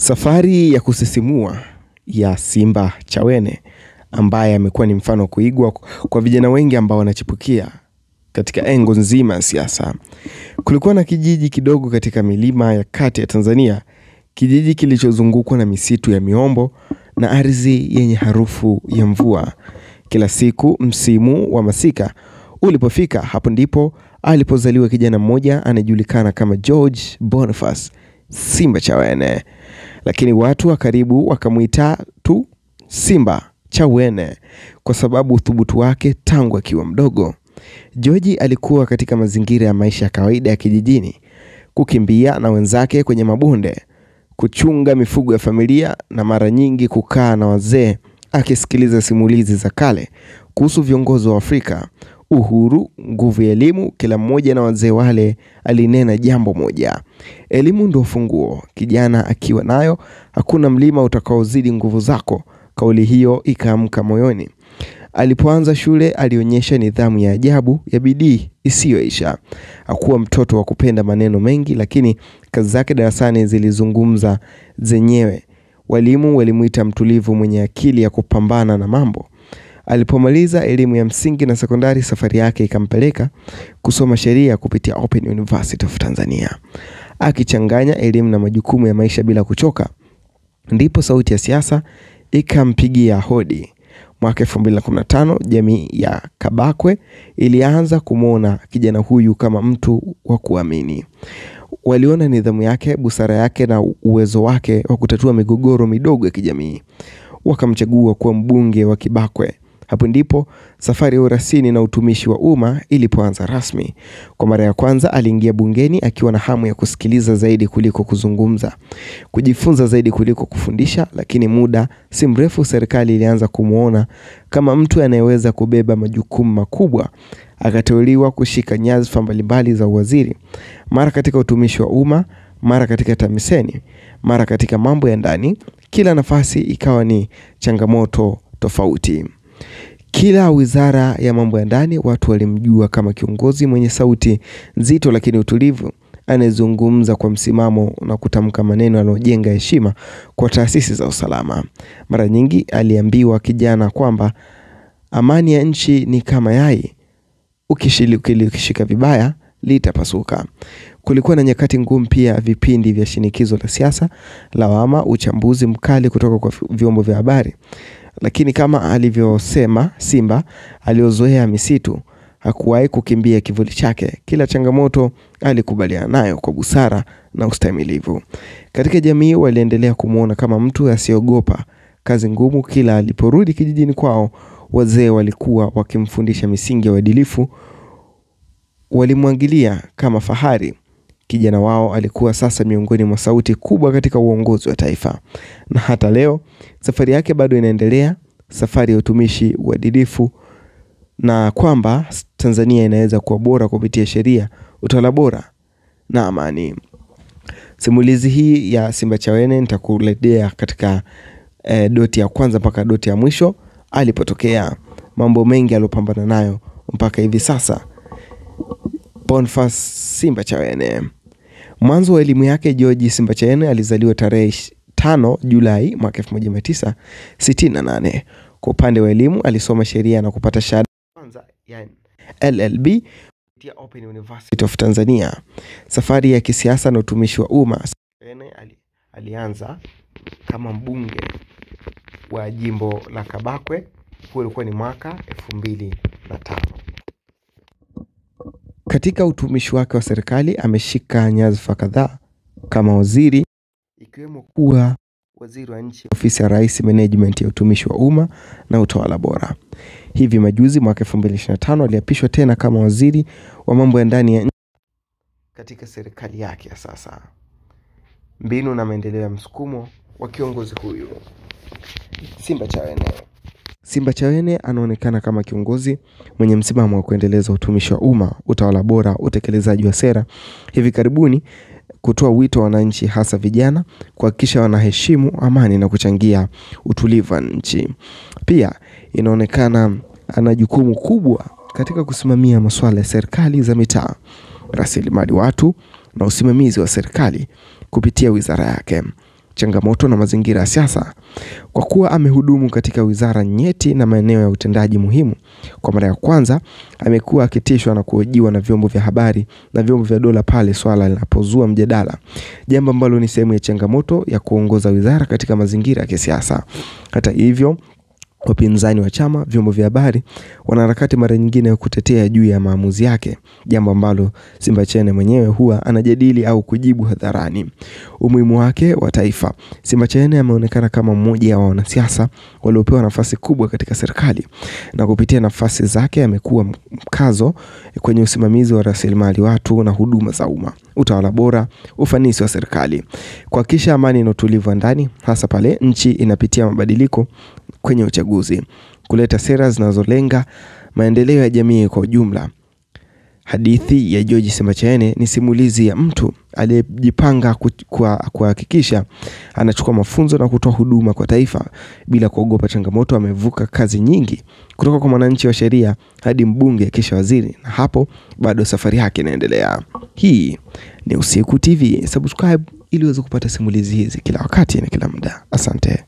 Safari ya kusisimua ya Simba Chawene ambaye amekuwa ni mfano kuigwa kwa vijana wengi ambao wanachipukia katika engo nzima ya siasa. Kulikuwa na kijiji kidogo katika milima ya kati ya Tanzania, kijiji kilichozungukwa na misitu ya miombo na ardhi yenye harufu ya mvua. Kila siku msimu wa masika ulipofika, hapo ndipo alipozaliwa kijana mmoja anayejulikana kama George Boniface Simba Chawene. Lakini watu wa karibu wakamuita tu Simba Chawene kwa sababu uthubutu wake tangu akiwa mdogo. George alikuwa katika mazingira ya maisha ya kawaida ya kijijini, kukimbia na wenzake kwenye mabonde, kuchunga mifugo ya familia na mara nyingi kukaa na wazee akisikiliza simulizi za kale kuhusu viongozi wa Afrika, uhuru, nguvu ya elimu. Kila mmoja na wazee wale alinena jambo moja: elimu ndio funguo. Kijana akiwa nayo hakuna mlima utakaozidi nguvu zako. Kauli hiyo ikaamka moyoni. Alipoanza shule alionyesha nidhamu ya ajabu, ya bidii isiyoisha. Hakuwa mtoto wa kupenda maneno mengi, lakini kazi zake darasani zilizungumza zenyewe. Walimu walimuita mtulivu, mwenye akili ya kupambana na mambo. Alipomaliza elimu ya msingi na sekondari, safari yake ikampeleka kusoma sheria kupitia Open University of Tanzania. Akichanganya elimu na majukumu ya maisha bila kuchoka, ndipo sauti ya siasa ikampigia hodi. Mwaka 2015 jamii ya Kabakwe ilianza kumuona kijana huyu kama mtu wa kuamini. Waliona nidhamu yake, busara yake na uwezo wake wa kutatua migogoro midogo ya kijamii. Wakamchagua kuwa mbunge wa Kibakwe. Hapo ndipo safari ya urasini na utumishi wa umma ilipoanza rasmi. Kwa mara ya kwanza aliingia bungeni akiwa na hamu ya kusikiliza zaidi kuliko kuzungumza, kujifunza zaidi kuliko kufundisha. Lakini muda si mrefu serikali ilianza kumuona kama mtu anayeweza kubeba majukumu makubwa. Akateuliwa kushika nyadhifa mbalimbali za uwaziri, mara katika utumishi wa umma, mara katika TAMISEMI, mara katika mambo ya ndani. Kila nafasi ikawa ni changamoto tofauti. Kila wizara ya mambo ya ndani watu walimjua kama kiongozi mwenye sauti nzito lakini utulivu, anayezungumza kwa msimamo na kutamka maneno yanayojenga heshima kwa taasisi za usalama. Mara nyingi aliambiwa kijana kwamba amani ya nchi ni kama yai, ukishika vibaya litapasuka. Kulikuwa na nyakati ngumu pia, vipindi vya shinikizo la siasa, lawama, uchambuzi mkali kutoka kwa vyombo vya habari. Lakini kama alivyosema Simba, aliozoea misitu, hakuwahi kukimbia kivuli chake. Kila changamoto alikubaliana nayo kwa busara na ustahimilivu. Katika jamii waliendelea kumuona kama mtu asiogopa kazi ngumu. Kila aliporudi kijijini kwao, wazee walikuwa wakimfundisha misingi ya uadilifu. Walimwangalia kama fahari. Kijana wao alikuwa sasa miongoni mwa sauti kubwa katika uongozi wa taifa. Na hata leo safari yake bado inaendelea, safari ya utumishi, uadilifu, na kwamba Tanzania inaweza kuwa bora kupitia sheria, utawala bora na amani. Simulizi hii ya Simba Chawene nitakuletea katika doti ya kwanza mpaka doti ya mwisho, alipotokea, mambo mengi aliyopambana nayo mpaka hivi sasa. Boniface Simba Chawene. Mwanzo wa elimu yake. George Simba Chawene alizaliwa tarehe 5 Julai mwaka 1968. Kwa upande wa elimu alisoma sheria na kupata shahada kwanza ya LLB kupitia Open University of Tanzania. Safari ya kisiasa na utumishi wa umma. Chawene alianza kama mbunge wa jimbo la Kabakwe. Huo ulikuwa ni mwaka 2005. Katika utumishi wake wa serikali ameshika nyadhifa kadhaa kama waziri, ikiwemo kuwa waziri wa nchi, ofisi ya Rais, management ya utumishi wa umma na utawala bora. Hivi majuzi mwaka 2025 aliapishwa tena kama waziri wa mambo ya ndani ya nchi katika serikali yake ya sasa. Mbinu na maendeleo ya msukumo wa kiongozi huyu Simba Chawene. Simba Chawene anaonekana kama kiongozi mwenye msimamo wa kuendeleza utumishi wa umma, utawala bora, utekelezaji wa sera. Hivi karibuni kutoa wito wa wananchi, hasa vijana, kuhakikisha wanaheshimu amani na kuchangia utulivu wa nchi. Pia inaonekana ana jukumu kubwa katika kusimamia masuala ya serikali za mitaa, rasilimali watu na usimamizi wa serikali kupitia wizara yake. changamoto na mazingira ya siasa. Kwa kuwa amehudumu katika wizara nyeti na maeneo ya utendaji muhimu, kwa mara ya kwanza amekuwa akitishwa na kuhojiwa na vyombo vya habari na vyombo vya dola pale swala linapozua mjadala, jambo ambalo ni sehemu ya changamoto ya kuongoza wizara katika mazingira ya kisiasa. Hata hivyo, wapinzani wa chama, vyombo vya habari, wanaharakati mara nyingine kutetea juu ya maamuzi yake, jambo ambalo Simbachawene mwenyewe huwa anajadili au kujibu hadharani. Umuhimu wake wa taifa. Simbachawene ameonekana kama mmoja wa wanasiasa waliopewa nafasi kubwa katika serikali, na kupitia nafasi zake amekuwa mkazo kwenye usimamizi wa rasilimali watu na huduma za umma, utawala bora, ufanisi wa serikali, kuhakikisha amani na utulivu wa ndani, hasa pale nchi inapitia mabadiliko kwenye uchaguzi, kuleta sera zinazolenga maendeleo ya jamii kwa ujumla. Hadithi ya George Simbachawene ni simulizi ya mtu aliyejipanga kuhakikisha anachukua mafunzo na kutoa huduma kwa taifa bila kuogopa changamoto. Amevuka kazi nyingi, kutoka kwa mwananchi wa sheria hadi mbunge kisha waziri, na hapo bado safari yake inaendelea. Hii ni Usiku TV. Subscribe ili uweze kupata simulizi hizi kila wakati na kila muda. Asante.